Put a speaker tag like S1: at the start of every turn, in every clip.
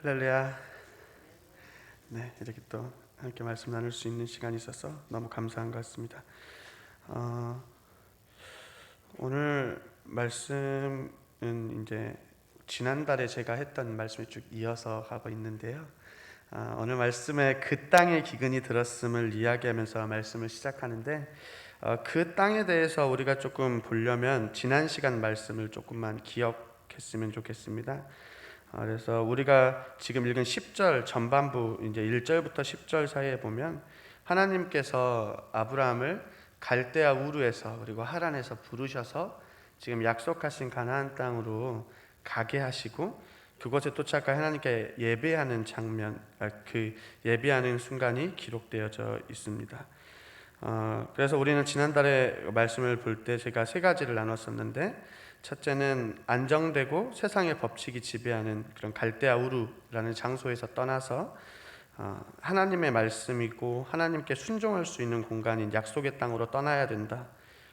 S1: 할렐루야. 네, 이렇게 또 함께 말씀 나눌 수 있는 시간이 있어서 너무 감사한 것 같습니다. 오늘 말씀은 이제 지난달에 제가 했던 말씀에 쭉 이어서 하고 있는데요. 오늘 말씀에 그 땅에 기근이 들었음을 이야기하면서 말씀을 시작하는데, 그 땅에 대해서 우리가 조금 보려면 지난 시간 말씀을 조금만 기억했으면 좋겠습니다. 그래서 우리가 지금 읽은 10절 전반부, 이제 1절부터 10절 사이에 보면 하나님께서 아브라함을 갈대아 우르에서 그리고 하란에서 부르셔서 지금 약속하신 가나안 땅으로 가게 하시고, 그곳에 도착해 하나님께 예배하는 장면, 그 예배하는 순간이 기록되어져 있습니다. 그래서 우리는 지난달에 말씀을 볼 때 제가 세 가지를 나눴었는데, 첫째는 안정되고 세상의 법칙이 지배하는 그런 갈대아 우르라는 장소에서 떠나서 하나님의 말씀이고 하나님께 순종할 수 있는 공간인 약속의 땅으로 떠나야 된다.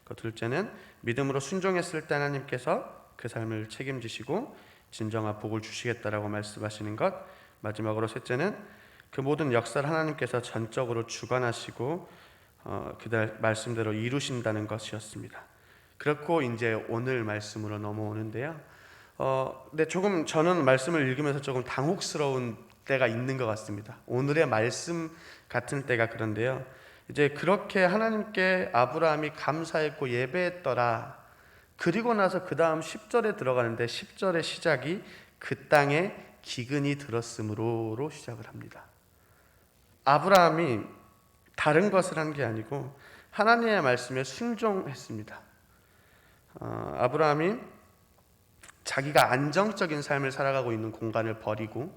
S1: 그 둘째는 믿음으로 순종했을 때 하나님께서 그 삶을 책임지시고 진정한 복을 주시겠다라고 말씀하시는 것. 마지막으로 셋째는 그 모든 역사를 하나님께서 전적으로 주관하시고 그날 말씀대로 이루신다는 것이었습니다. 그렇고 이제 오늘 말씀으로 넘어오는데요. 근데 조금 저는 말씀을 읽으면서 조금 당혹스러운 때가 있는 것 같습니다. 오늘의 말씀 같은 때가 그런데요. 이제 그렇게 하나님께 아브라함이 감사했고 예배했더라. 그리고 나서 그 다음 10절에 들어가는데 10절의 시작이 그 땅에 기근이 들었으므로로 시작을 합니다. 아브라함이 다른 것을 한 게 아니고 하나님의 말씀에 순종했습니다. 아브라함이 자기가 안정적인 삶을 살아가고 있는 공간을 버리고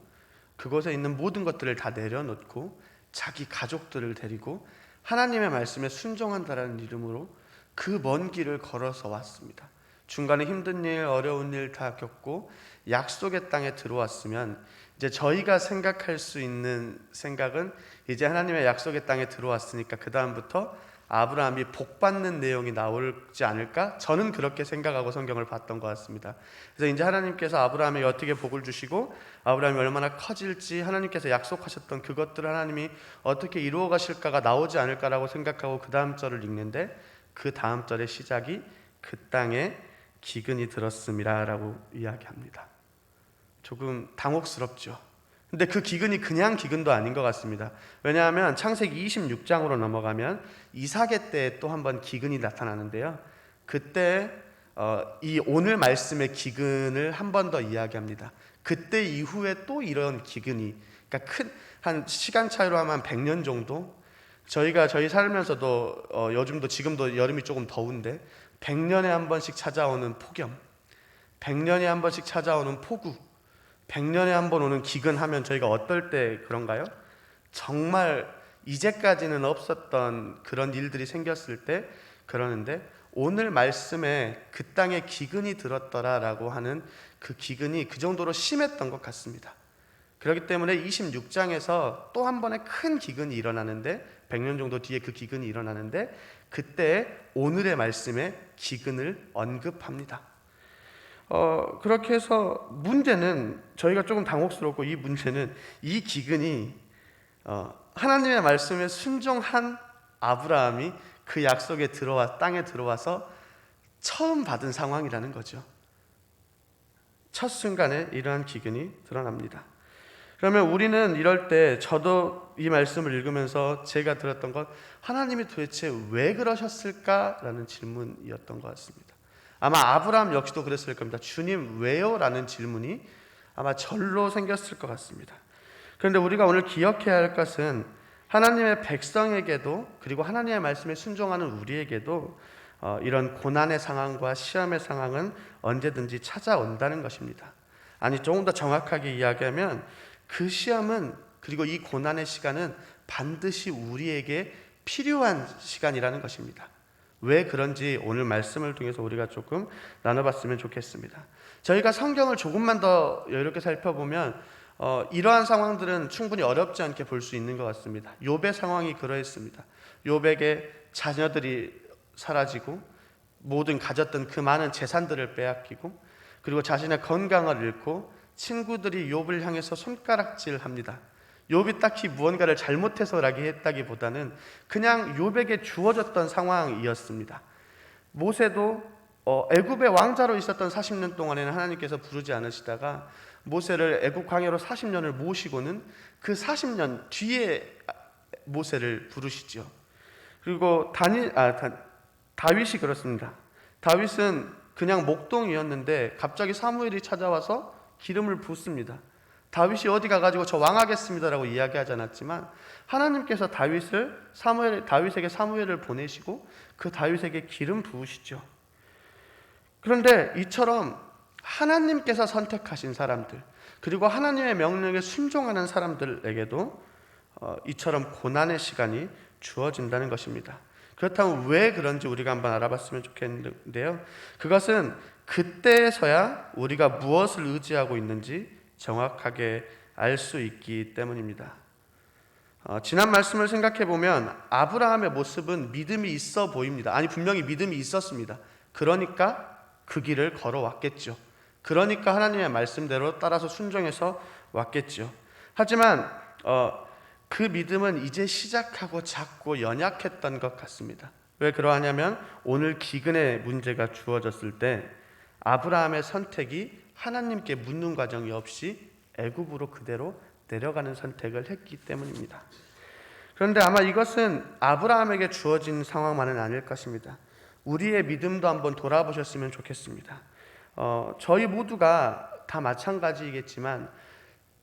S1: 그곳에 있는 모든 것들을 다 내려놓고 자기 가족들을 데리고 하나님의 말씀에 순종한다라는 이름으로 그 먼 길을 걸어서 왔습니다. 중간에 힘든 일, 어려운 일 다 겪고 약속의 땅에 들어왔으면 이제 저희가 생각할 수 있는 생각은 이제 하나님의 약속의 땅에 들어왔으니까 그 다음부터 아브라함이 복받는 내용이 나오지 않을까? 저는 그렇게 생각하고 성경을 봤던 것 같습니다. 그래서 이제 하나님께서 아브라함에게 어떻게 복을 주시고 아브라함이 얼마나 커질지 하나님께서 약속하셨던 그것들을 하나님이 어떻게 이루어 가실까가 나오지 않을까라고 생각하고 그 다음 절을 읽는데, 그 다음 절의 시작이 그 땅에 기근이 들었음이라 라고 이야기합니다. 조금 당혹스럽죠. 근데 그 기근이 그냥 기근도 아닌 것 같습니다. 왜냐하면 창세기 26장으로 넘어가면 이삭의 때에 또 한 번 기근이 나타나는데요. 그때 이 오늘 말씀의 기근을 한 번 더 이야기합니다. 그때 이후에 또 이런 기근이, 그러니까 한 시간 차이로 하면 100년 정도, 저희 살면서도 요즘도 지금도 여름이 조금 더운데 100년에 한 번씩 찾아오는 폭염, 100년에 한 번씩 찾아오는 폭우, 100년에 한 번 오는 기근 하면 저희가 어떨 때 그런가요? 정말 이제까지는 없었던 그런 일들이 생겼을 때 그러는데, 오늘 말씀에 그 땅에 기근이 들었더라라고 하는 그 기근이 그 정도로 심했던 것 같습니다. 그렇기 때문에 26장에서 또 한 번의 큰 기근이 일어나는데, 100년 정도 뒤에 그 기근이 일어나는데 그때 오늘의 말씀에 기근을 언급합니다. 그렇게 해서 문제는, 저희가 조금 당혹스럽고 이 문제는 이 기근이 하나님의 말씀에 순종한 아브라함이 그 약속에 땅에 들어와서 처음 받은 상황이라는 거죠. 첫 순간에 이러한 기근이 드러납니다. 그러면 우리는 이럴 때, 저도 이 말씀을 읽으면서 제가 들었던 건 하나님이 도대체 왜 그러셨을까라는 질문이었던 것 같습니다. 아마 아브라함 역시도 그랬을 겁니다. 주님 왜요? 라는 질문이 아마 절로 생겼을 것 같습니다. 그런데 우리가 오늘 기억해야 할 것은 하나님의 백성에게도, 그리고 하나님의 말씀에 순종하는 우리에게도 이런 고난의 상황과 시험의 상황은 언제든지 찾아온다는 것입니다. 아니, 조금 더 정확하게 이야기하면 그 시험은, 그리고 이 고난의 시간은 반드시 우리에게 필요한 시간이라는 것입니다. 왜 그런지 오늘 말씀을 통해서 우리가 조금 나눠봤으면 좋겠습니다. 저희가 성경을 조금만 더 여유롭게 살펴보면 이러한 상황들은 충분히 어렵지 않게 볼 수 있는 것 같습니다. 욥의 상황이 그러했습니다. 욥에게 자녀들이 사라지고 모든 가졌던 그 많은 재산들을 빼앗기고, 그리고 자신의 건강을 잃고 친구들이 욥을 향해서 손가락질합니다. 욥이 딱히 무언가를 잘못해서라기 했다기보다는 그냥 욥에게 주어졌던 상황이었습니다. 모세도 애굽의 왕자로 있었던 40년 동안에는 하나님께서 부르지 않으시다가 모세를 애굽 광야로 40년을 모시고는 그 40년 뒤에 모세를 부르시죠. 그리고 다윗이 그렇습니다. 다윗은 그냥 목동이었는데 갑자기 사무엘이 찾아와서 기름을 붓습니다. 다윗이 어디 가가지고 저 왕하겠습니다라고 이야기하지 않았지만 하나님께서 다윗에게 사무엘을 보내시고 그 다윗에게 기름 부으시죠. 그런데 이처럼 하나님께서 선택하신 사람들, 그리고 하나님의 명령에 순종하는 사람들에게도 이처럼 고난의 시간이 주어진다는 것입니다. 그렇다면 왜 그런지 우리가 한번 알아봤으면 좋겠는데요, 그것은 그때에서야 우리가 무엇을 의지하고 있는지 정확하게 알 수 있기 때문입니다. 지난 말씀을 생각해 보면 아브라함의 모습은 믿음이 있어 보입니다. 아니, 분명히 믿음이 있었습니다. 그러니까 그 길을 걸어왔겠죠. 그러니까 하나님의 말씀대로 따라서 순종해서 왔겠죠. 하지만 그 믿음은 이제 시작하고 작고 연약했던 것 같습니다. 왜 그러하냐면 오늘 기근의 문제가 주어졌을 때 아브라함의 선택이 하나님께 묻는 과정이 없이 애굽으로 그대로 내려가는 선택을 했기 때문입니다. 그런데 아마 이것은 아브라함에게 주어진 상황만은 아닐 것입니다. 우리의 믿음도 한번 돌아보셨으면 좋겠습니다. 저희 모두가 다 마찬가지이겠지만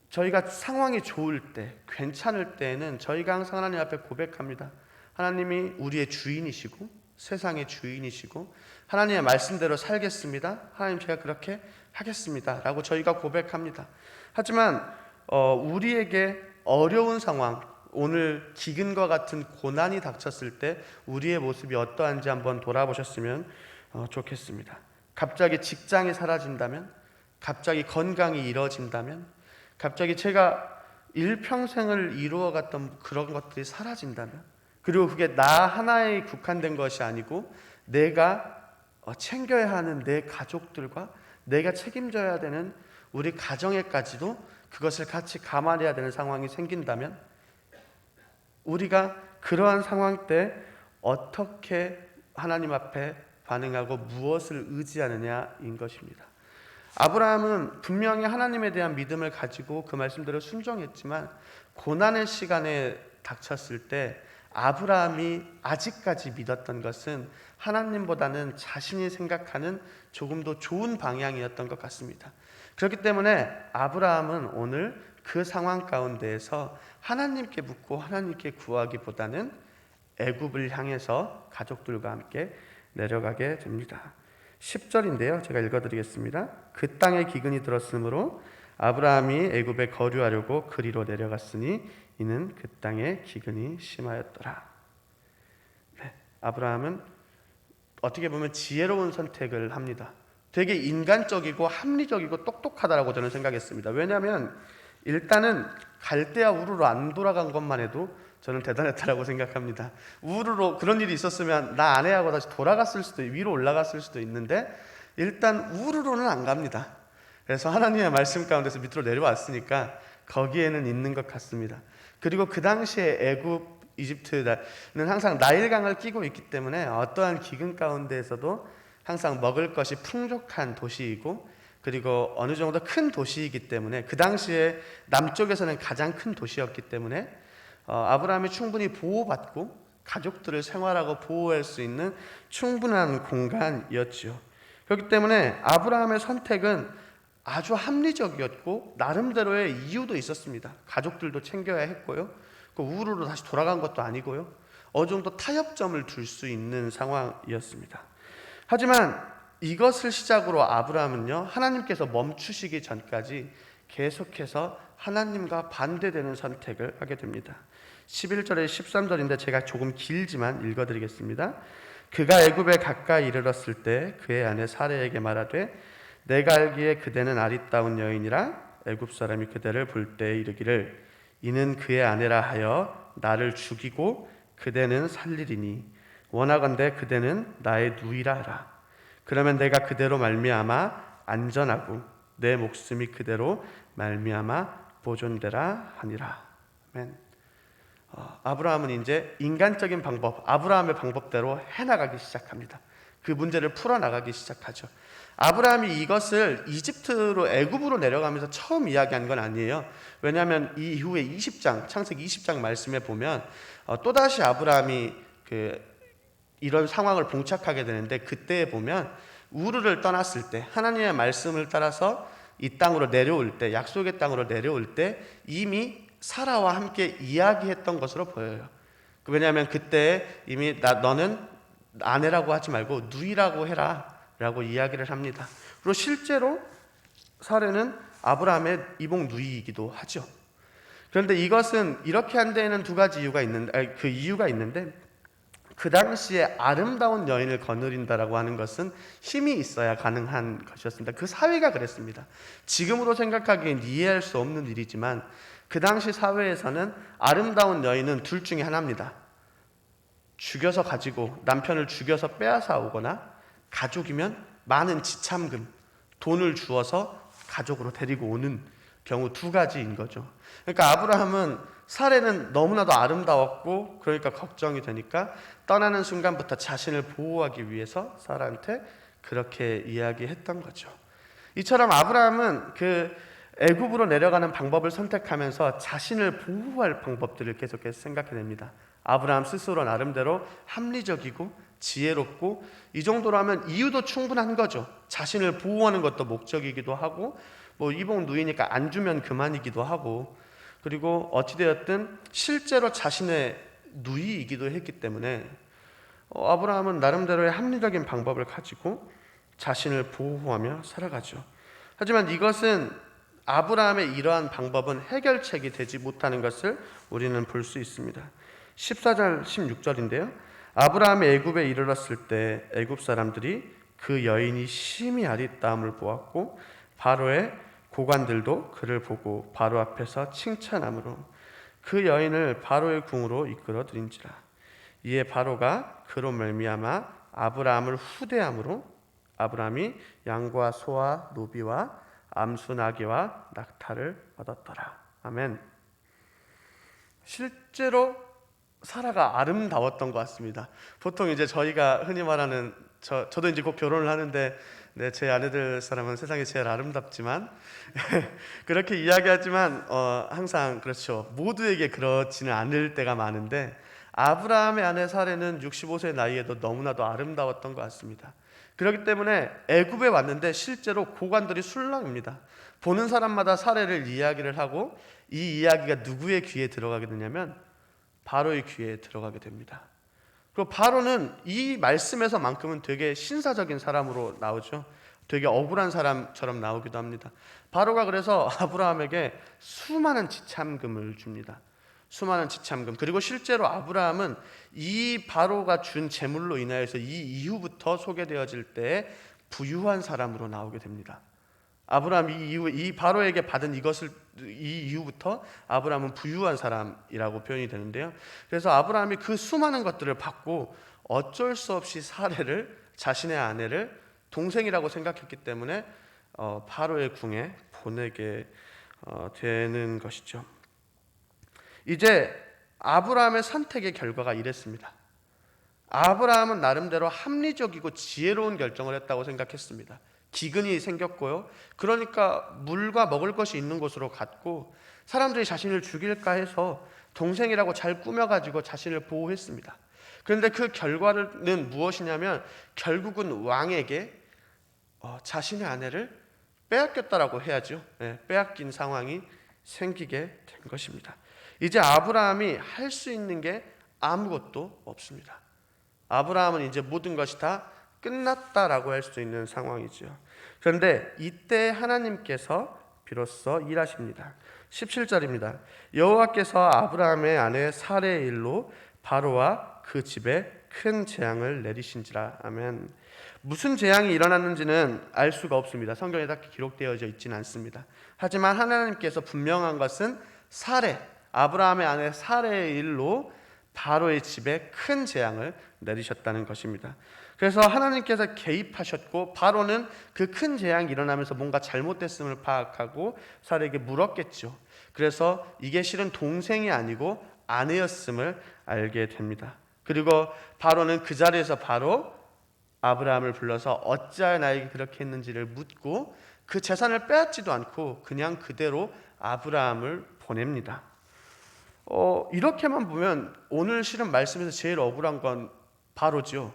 S1: 저희가 상황이 좋을 때, 괜찮을 때에는 저희가 항상 하나님 앞에 고백합니다. 하나님이 우리의 주인이시고 세상의 주인이시고 하나님의 말씀대로 살겠습니다. 하나님, 제가 그렇게 하겠습니다 라고 저희가 고백합니다. 하지만 우리에게 어려운 상황, 오늘 기근과 같은 고난이 닥쳤을 때 우리의 모습이 어떠한지 한번 돌아보셨으면 좋겠습니다. 갑자기 직장이 사라진다면, 갑자기 건강이 잃어진다면, 갑자기 제가 일평생을 이루어갔던 그런 것들이 사라진다면, 그리고 그게 나 하나에 국한된 것이 아니고 내가 챙겨야 하는 내 가족들과 내가 책임져야 되는 우리 가정에까지도 그것을 같이 감안해야 되는 상황이 생긴다면 우리가 그러한 상황 때 어떻게 하나님 앞에 반응하고 무엇을 의지하느냐인 것입니다. 아브라함은 분명히 하나님에 대한 믿음을 가지고 그 말씀대로 순종했지만 고난의 시간에 닥쳤을 때 아브라함이 아직까지 믿었던 것은 하나님보다는 자신이 생각하는 조금 더 좋은 방향이었던 것 같습니다. 그렇기 때문에 아브라함은 오늘 그 상황 가운데에서 하나님께 묻고 하나님께 구하기보다는 애굽을 향해서 가족들과 함께 내려가게 됩니다. 10절인데요. 제가 읽어드리겠습니다. 그 땅에 기근이 들었으므로 아브라함이 애굽에 거류하려고 그리로 내려갔으니 이는 그 땅에 기근이 심하였더라. 네, 아브라함은 어떻게 보면 지혜로운 선택을 합니다. 되게 인간적이고 합리적이고 똑똑하다라고 저는 생각했습니다. 왜냐하면 일단은 갈대아 우르로 안 돌아간 것만 해도 저는 대단했다라고 생각합니다. 우르로 그런 일이 있었으면 나 아내하고 다시 돌아갔을 수도, 위로 올라갔을 수도 있는데 일단 우르로는 안 갑니다. 그래서 하나님의 말씀 가운데서 밑으로 내려왔으니까 거기에는 있는 것 같습니다. 그리고 그 당시에 애굽, 이집트는 항상 나일강을 끼고 있기 때문에 어떠한 기근 가운데에서도 항상 먹을 것이 풍족한 도시이고, 그리고 어느 정도 큰 도시이기 때문에 그 당시에 남쪽에서는 가장 큰 도시였기 때문에 아브라함이 충분히 보호받고 가족들을 생활하고 보호할 수 있는 충분한 공간이었죠. 그렇기 때문에 아브라함의 선택은 아주 합리적이었고 나름대로의 이유도 있었습니다. 가족들도 챙겨야 했고요, 그 우르로 다시 돌아간 것도 아니고요, 어느 정도 타협점을 둘 수 있는 상황이었습니다. 하지만 이것을 시작으로 아브라함은요, 하나님께서 멈추시기 전까지 계속해서 하나님과 반대되는 선택을 하게 됩니다. 11절에 13절인데 제가 조금 길지만 읽어드리겠습니다. 그가 애굽에 가까이 이르렀을 때 그의 아내 사레에게 말하되 내가 알기에 그대는 아리따운 여인이라 애굽 사람이 그대를 볼 때에 이르기를 이는 그의 아내라 하여 나를 죽이고 그대는 살리리니 원하건대 그대는 나의 누이라 하라. 그러면 내가 그대로 말미암아 안전하고 내 목숨이 그대로 말미암아 보존되라 하니라. 아멘. 아브라함은 이제 인간적인 방법, 아브라함의 방법대로 해나가기 시작합니다. 그 문제를 풀어나가기 시작하죠. 아브라함이 이것을 이집트로 애굽으로 내려가면서 처음 이야기한 건 아니에요. 왜냐하면 이 이후에 20장 창세기 20장 말씀에 보면 또다시 아브라함이 이런 상황을 봉착하게 되는데, 그때에 보면 우르를 떠났을 때 하나님의 말씀을 따라서 이 땅으로 내려올 때, 약속의 땅으로 내려올 때 이미 사라와 함께 이야기했던 것으로 보여요. 왜냐하면 그때 이미 너는 아내라고 하지 말고 누이라고 해라 라고 이야기를 합니다. 그리고 실제로 사라는 아브라함의 이복 누이이기도 하죠. 그런데 이것은 이렇게 한 데에는 두 가지 이유가 있는데, 그 당시에 아름다운 여인을 거느린다라고 하는 것은 힘이 있어야 가능한 것이었습니다. 그 사회가 그랬습니다. 지금으로 생각하기엔 이해할 수 없는 일이지만 그 당시 사회에서는 아름다운 여인은 둘 중에 하나입니다. 죽여서 가지고, 남편을 죽여서 빼앗아 오거나, 가족이면 많은 지참금, 돈을 주어서 가족으로 데리고 오는 경우 두 가지인 거죠. 그러니까 아브라함은 사례는 너무나도 아름다웠고, 그러니까 걱정이 되니까 떠나는 순간부터 자신을 보호하기 위해서 사라한테 그렇게 이야기했던 거죠. 이처럼 아브라함은 애굽으로 내려가는 방법을 선택하면서 자신을 보호할 방법들을 계속해서 생각해냅니다. 아브라함 스스로 나름대로 합리적이고 지혜롭고, 이 정도로 하면 이유도 충분한 거죠. 자신을 보호하는 것도 목적이기도 하고, 이복 누이니까 안 주면 그만이기도 하고, 그리고 어찌되었든 실제로 자신의 누이이기도 했기 때문에 아브라함은 나름대로의 합리적인 방법을 가지고 자신을 보호하며 살아가죠. 하지만 이것은 아브라함의 이러한 방법은 해결책이 되지 못하는 것을 우리는 볼 수 있습니다. 14절 16절인데요. 아브라함이 애굽에 이르렀을 때 애굽 사람들이 그 여인이 심히 아리따움을 보았고, 바로의 고관들도 그를 보고 바로 앞에서 칭찬함으로 그 여인을 바로의 궁으로 이끌어 들인지라. 이에 바로가 그로 말미암아 아브라함을 후대함으로 아브라함이 양과 소와 노비와 암수 나귀와 낙타를 얻었더라. 아멘. 실제로 사라가 아름다웠던 것 같습니다. 보통 이제 저희가 흔히 말하는 저도 이제 곧 결혼을 하는데, 제 아내들 사람은 세상에 제일 아름답지만 그렇게 이야기하지만 항상 그렇죠. 모두에게 그렇지는 않을 때가 많은데, 아브라함의 아내 사라는 65세 나이에도 너무나도 아름다웠던 것 같습니다. 그렇기 때문에 애굽에 왔는데 실제로 고관들이 술렁입니다. 보는 사람마다 사라를 이야기를 하고, 이 이야기가 누구의 귀에 들어가게 되냐면 바로의 귀에 들어가게 됩니다. 그리고 바로는 이 말씀에서만큼은 되게 신사적인 사람으로 나오죠. 되게 억울한 사람처럼 나오기도 합니다. 바로가 그래서 아브라함에게 수많은 지참금을 줍니다. 수많은 지참금. 그리고 실제로 아브라함은 이 바로가 준 재물로 인하여서 이 이후부터 소개되어질 때 부유한 사람으로 나오게 됩니다. 아브라함이 이 바로에게 받은 이 이후부터 아브라함은 부유한 사람이라고 표현이 되는데요. 그래서 아브라함이 그 수많은 것들을 받고 어쩔 수 없이 사례를, 자신의 아내를 동생이라고 생각했기 때문에 바로의 궁에 보내게 되는 것이죠. 이제 아브라함의 선택의 결과가 이랬습니다. 아브라함은 나름대로 합리적이고 지혜로운 결정을 했다고 생각했습니다. 기근이 생겼고요. 그러니까 물과 먹을 것이 있는 곳으로 갔고, 사람들이 자신을 죽일까 해서 동생이라고 잘 꾸며가지고 자신을 보호했습니다. 그런데 그 결과는 무엇이냐면 결국은 왕에게 자신의 아내를 빼앗겼다라고 해야죠. 빼앗긴 상황이 생기게 된 것입니다. 이제 아브라함이 할 수 있는 게 아무것도 없습니다. 아브라함은 이제 모든 것이 다 끝났다라고 할 수 있는 상황이죠. 그런데 이때 하나님께서 비로소 일하십니다. 17절입니다. 여호와께서 아브라함의 아내 사레의 일로 바로와 그 집에 큰 재앙을 내리신지라. 아멘. 무슨 재앙이 일어났는지는 알 수가 없습니다. 성경에 딱히 기록되어져 있지는 않습니다. 하지만 하나님께서 분명한 것은 아브라함의 아내 사레의 일로 바로의 집에 큰 재앙을 내리셨다는 것입니다. 그래서 하나님께서 개입하셨고 바로는 그 큰 재앙이 일어나면서 뭔가 잘못됐음을 파악하고 사라에게 물었겠죠. 그래서 이게 실은 동생이 아니고 아내였음을 알게 됩니다. 그리고 바로는 그 자리에서 바로 아브라함을 불러서 어찌하여 나에게 그렇게 했는지를 묻고 그 재산을 빼앗지도 않고 그냥 그대로 아브라함을 보냅니다. 이렇게만 보면 오늘 실은 말씀에서 제일 억울한 건 바로죠.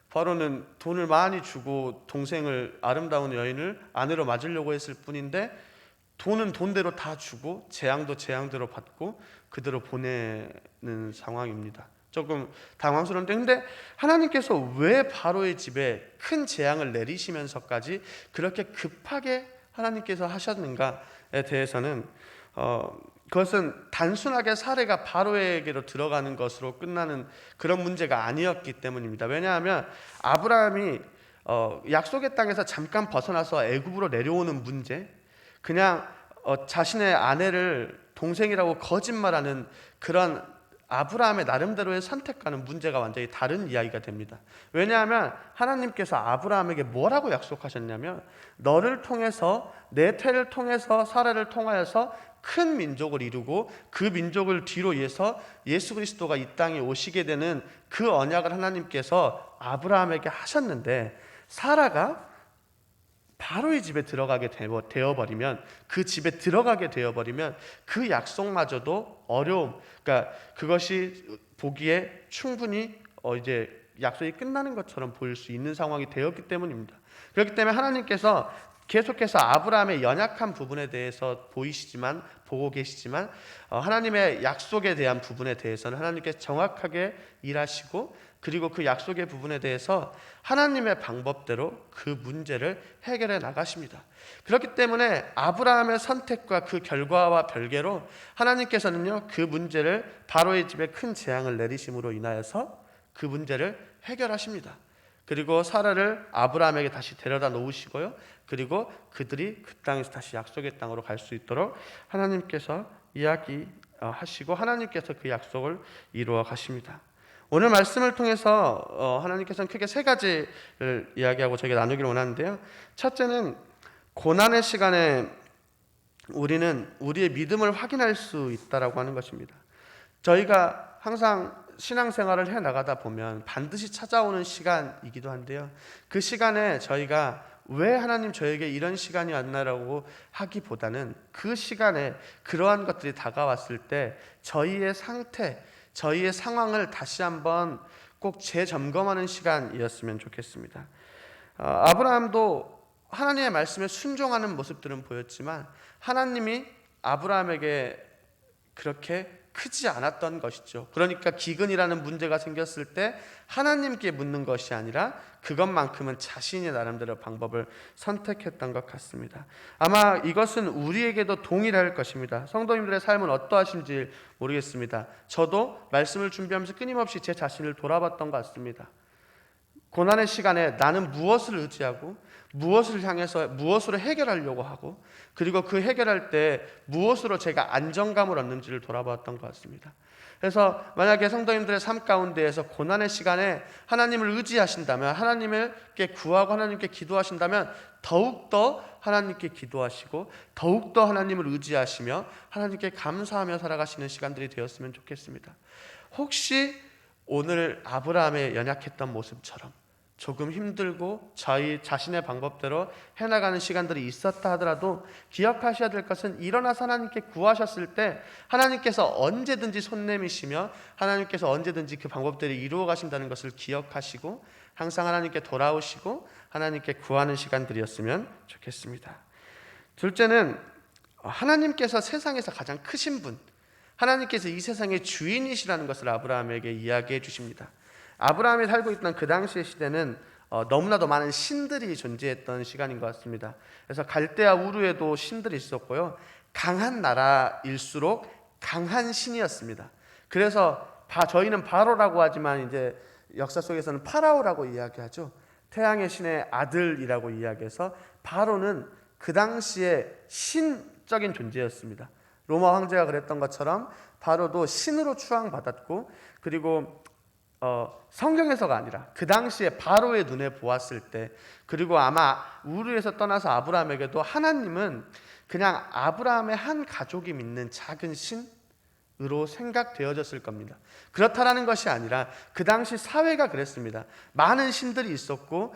S1: 바로는 돈을 많이 주고 동생을, 아름다운 여인을 아내로 맞으려고 했을 뿐인데 돈은 돈대로 다 주고 재앙도 재앙대로 받고 그대로 보내는 상황입니다. 조금 당황스러운데, 근데 하나님께서 왜 바로의 집에 큰 재앙을 내리시면서까지 그렇게 급하게 하나님께서 하셨는가에 대해서는 그것은 단순하게 사례가 바로에게로 들어가는 것으로 끝나는 그런 문제가 아니었기 때문입니다. 왜냐하면 아브라함이 약속의 땅에서 잠깐 벗어나서 애굽으로 내려오는 문제, 그냥 자신의 아내를 동생이라고 거짓말하는 그런 아브라함의 나름대로의 선택과는 문제가 완전히 다른 이야기가 됩니다. 왜냐하면 하나님께서 아브라함에게 뭐라고 약속하셨냐면 너를 통해서, 내 태를 통해서, 사라를 통하여서 큰 민족을 이루고 그 민족을 뒤로 이어서 예수 그리스도가 이 땅에 오시게 되는 그 언약을 하나님께서 아브라함에게 하셨는데, 사라가 바로의 집에 들어가게 되어버리면, 그 집에 들어가게 되어버리면 그 약속마저도 어려움, 그러니까 그것이 보기에 충분히 이제 약속이 끝나는 것처럼 보일 수 있는 상황이 되었기 때문입니다. 그렇기 때문에 하나님께서 계속해서 아브라함의 연약한 부분에 대해서 보고 계시지만 하나님의 약속에 대한 부분에 대해서는 하나님께서 정확하게 일하시고, 그리고 그 약속의 부분에 대해서 하나님의 방법대로 그 문제를 해결해 나가십니다. 그렇기 때문에 아브라함의 선택과 그 결과와 별개로 하나님께서는요, 그 문제를, 바로의 집에 큰 재앙을 내리심으로 인하여서 그 문제를 해결하십니다. 그리고 사라를 아브라함에게 다시 데려다 놓으시고요, 그리고 그들이 그 땅에서 다시 약속의 땅으로 갈 수 있도록 하나님께서 이야기하시고 하나님께서 그 약속을 이루어 가십니다. 오늘 말씀을 통해서 하나님께서는 크게 세 가지를 이야기하고 저에게 나누기를 원하는데요. 첫째는 고난의 시간에 우리는 우리의 믿음을 확인할 수 있다라고 하는 것입니다. 저희가 항상 신앙생활을 해나가다 보면 반드시 찾아오는 시간이기도 한데요, 그 시간에 저희가 왜 하나님 저에게 이런 시간이 왔나라고 하기보다는 그 시간에 그러한 것들이 다가왔을 때 저희의 상태, 저희의 상황을 다시 한번 꼭 재점검하는 시간이었으면 좋겠습니다. 아브라함도 하나님의 말씀에 순종하는 모습들은 보였지만 하나님이 아브라함에게 그렇게 크지 않았던 것이죠. 그러니까 기근이라는 문제가 생겼을 때 하나님께 묻는 것이 아니라 그것만큼은 자신이 나름대로 방법을 선택했던 것 같습니다. 아마 이것은 우리에게도 동일할 것입니다. 성도님들의 삶은 어떠하신지 모르겠습니다. 저도 말씀을 준비하면서 끊임없이 제 자신을 돌아봤던 것 같습니다. 고난의 시간에 나는 무엇을 의지하고 무엇을 향해서 무엇으로 해결하려고 하고, 그리고 그 해결할 때 무엇으로 제가 안정감을 얻는지를 돌아보았던 것 같습니다. 그래서 만약에 성도님들의 삶 가운데에서 고난의 시간에 하나님을 의지하신다면, 하나님께 구하고 하나님께 기도하신다면 더욱더 하나님께 기도하시고 더욱더 하나님을 의지하시며 하나님께 감사하며 살아가시는 시간들이 되었으면 좋겠습니다. 혹시 오늘 아브라함의 연약했던 모습처럼 조금 힘들고 저희 자신의 방법대로 해나가는 시간들이 있었다 하더라도 기억하셔야 될 것은, 일어나서 하나님께 구하셨을 때 하나님께서 언제든지 손 내미시며 하나님께서 언제든지 그 방법대로 이루어 가신다는 것을 기억하시고 항상 하나님께 돌아오시고 하나님께 구하는 시간들이었으면 좋겠습니다. 둘째는 하나님께서 세상에서 가장 크신 분, 하나님께서 이 세상의 주인이시라는 것을 아브라함에게 이야기해 주십니다. 아브라함이 살고 있던 그 당시의 시대는 너무나도 많은 신들이 존재했던 시간인 것 같습니다. 그래서 갈대아 우르에도 신들이 있었고요, 강한 나라일수록 강한 신이었습니다. 그래서 저희는 바로라고 하지만 이제 역사 속에서는 파라오라고 이야기하죠. 태양의 신의 아들이라고 이야기해서 바로는 그 당시에 신적인 존재였습니다. 로마 황제가 그랬던 것처럼 바로도 신으로 추앙받았고, 그리고 성경에서가 아니라 그 당시에 바로의 눈에 보았을 때, 그리고 아마 우르에서 떠나서 아브라함에게도 하나님은 그냥 아브라함의 한 가족이 믿는 작은 신으로 생각되어졌을 겁니다. 그렇다라는 것이 아니라 그 당시 사회가 그랬습니다. 많은 신들이 있었고,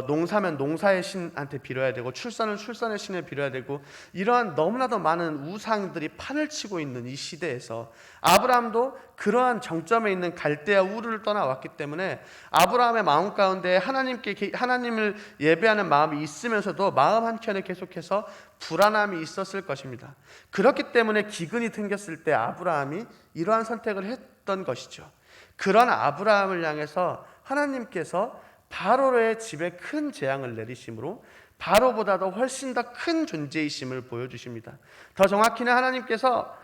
S1: 농사면 농사의 신한테 빌어야 되고, 출산은 출산의 신에 빌어야 되고, 이러한 너무나도 많은 우상들이 판을 치고 있는 이 시대에서 아브라함도 그러한 정점에 있는 갈대아 우르를 떠나왔기 때문에 아브라함의 마음 가운데 하나님을 예배하는 마음이 있으면서도 마음 한켠에 계속해서 불안함이 있었을 것입니다. 그렇기 때문에 기근이 생겼을 때 아브라함이 이러한 선택을 했던 것이죠. 그런 아브라함을 향해서 하나님께서 바로의 집에 큰 재앙을 내리심으로 바로보다도 훨씬 더 큰 존재이심을 보여주십니다. 더 정확히는 하나님께서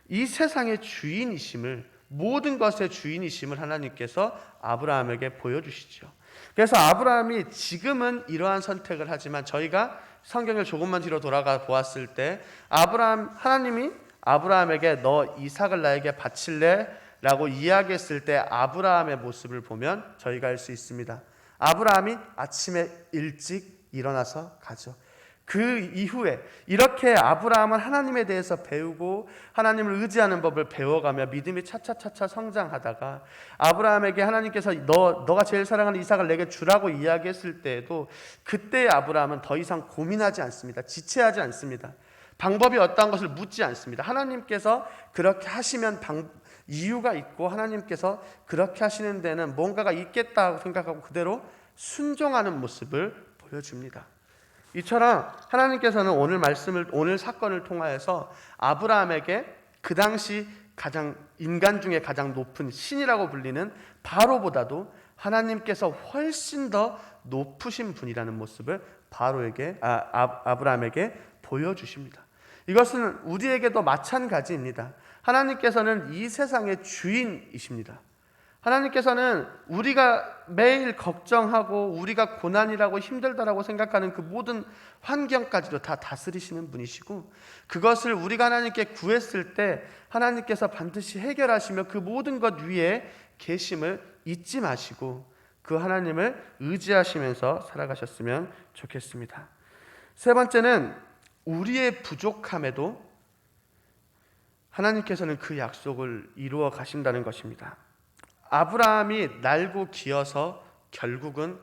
S1: 이 세상의 주인이심을, 모든 것의 주인이심을 하나님께서 아브라함에게 보여주시죠. 그래서 아브라함이 지금은 이러한 선택을 하지만, 저희가 성경을 조금만 뒤로 돌아가 보았을 때 하나님이 아브라함에게 너 이삭을 나에게 바칠래? 라고 이야기했을 때 아브라함의 모습을 보면 저희가 알 수 있습니다. 아브라함이 아침에 일찍 일어나서 가죠. 그 이후에 이렇게 아브라함은 하나님에 대해서 배우고 하나님을 의지하는 법을 배워가며 믿음이 차차차차 성장하다가, 아브라함에게 하나님께서 너가 제일 사랑하는 이삭을 내게 주라고 이야기했을 때에도 그때의 아브라함은 더 이상 고민하지 않습니다. 지체하지 않습니다. 방법이 어떠한 것을 묻지 않습니다. 하나님께서 그렇게 하시면 이유가 있고, 하나님께서 그렇게 하시는 데는 뭔가가 있겠다고 생각하고 그대로 순종하는 모습을 보여줍니다. 이처럼 하나님께서는 오늘 사건을 통하여서 아브라함에게 그 당시 인간 중에 가장 높은 신이라고 불리는 바로보다도 하나님께서 훨씬 더 높으신 분이라는 모습을 아브라함에게 보여주십니다. 이것은 우리에게도 마찬가지입니다. 하나님께서는 이 세상의 주인이십니다. 하나님께서는 우리가 매일 걱정하고 우리가 고난이라고 힘들다라고 생각하는 그 모든 환경까지도 다 다스리시는 분이시고, 그것을 우리가 하나님께 구했을 때 하나님께서 반드시 해결하시며 그 모든 것 위에 계심을 잊지 마시고 그 하나님을 의지하시면서 살아가셨으면 좋겠습니다. 세 번째는 우리의 부족함에도 하나님께서는 그 약속을 이루어 가신다는 것입니다. 아브라함이 날고 기어서 결국은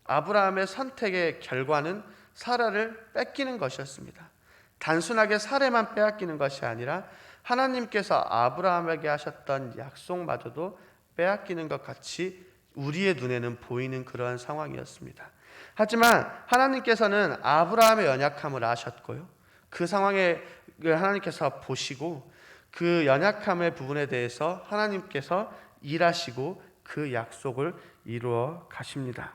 S1: 아브라함의 선택의 결과는 사라를 뺏기는 것이었습니다. 단순하게 사례만 빼앗기는 것이 아니라 하나님께서 아브라함에게 하셨던 약속마저도 빼앗기는 것 같이 우리의 눈에는 보이는 그러한 상황이었습니다. 하지만 하나님께서는 아브라함의 연약함을 아셨고요, 그 상황에 하나님께서 보시고 그 연약함의 부분에 대해서 하나님께서 일하시고 그 약속을 이루어 가십니다.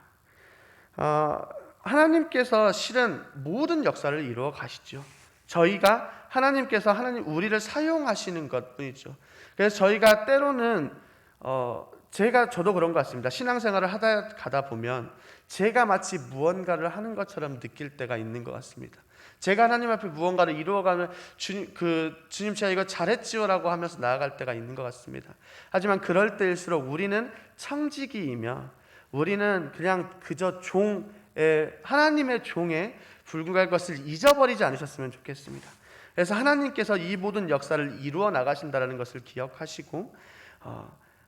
S1: 하나님께서 실은 모든 역사를 이루어 가시죠. 저희가 하나님께서 우리를 사용하시는 것뿐이죠. 그래서 저희가 때로는 저도 그런 것 같습니다. 신앙생활을 가다 보면 제가 마치 무언가를 하는 것처럼 느낄 때가 있는 것 같습니다. 제가 하나님 앞에 무언가를 이루어가면 주님 제가 이거 잘했지요라고 하면서 나아갈 때가 있는 것 같습니다. 하지만 그럴 때일수록 우리는 청지기이며 우리는 그냥 그저 하나님의 종에 불과할 것을 잊어버리지 않으셨으면 좋겠습니다. 그래서 하나님께서 이 모든 역사를 이루어 나가신다는 것을 기억하시고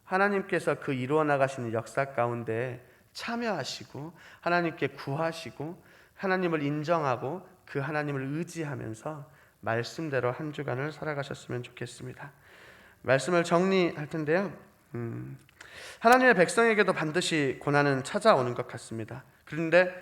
S1: 하나님께서 그 이루어 나가시는 역사 가운데 참여하시고 하나님께 구하시고 하나님을 인정하고 그 하나님을 의지하면서 말씀대로 한 주간을 살아가셨으면 좋겠습니다. 말씀을 정리할 텐데요. 하나님의 백성에게도 반드시 고난은 찾아오는 것 같습니다. 그런데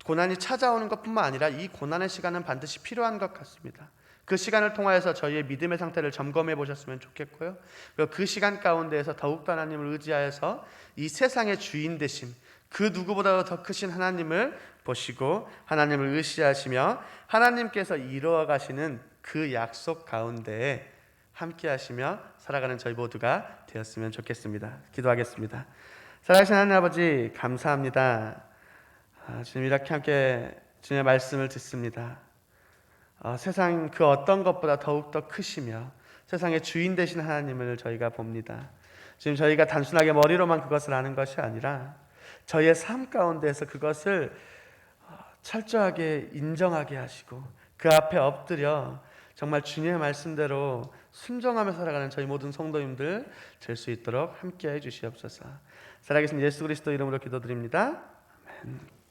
S1: 고난이 찾아오는 것뿐만 아니라 이 고난의 시간은 반드시 필요한 것 같습니다. 그 시간을 통하여서 저희의 믿음의 상태를 점검해 보셨으면 좋겠고요. 그리고 그 시간 가운데에서 더욱더 하나님을 의지하여서 이 세상의 주인 되심, 그 누구보다도 더 크신 하나님을 보시고 하나님을 의지하시며 하나님께서 이루어 가시는 그 약속 가운데 함께 하시며 살아가는 저희 모두가 되었으면 좋겠습니다. 기도하겠습니다. 살아계신 하나님 아버지, 감사합니다. 주님, 이렇게 함께 주님의 말씀을 듣습니다. 세상 그 어떤 것보다 더욱더 크시며 세상의 주인 되신 하나님을 저희가 봅니다. 지금 저희가 단순하게 머리로만 그것을 아는 것이 아니라 저희의 삶 가운데서 그것을 철저하게 인정하게 하시고 그 앞에 엎드려 정말 주님의 말씀대로 순종하며 살아가는 저희 모든 성도님들 될 수 있도록 함께해 주시옵소서. 살아계신 예수 그리스도 이름으로 기도드립니다. 아멘.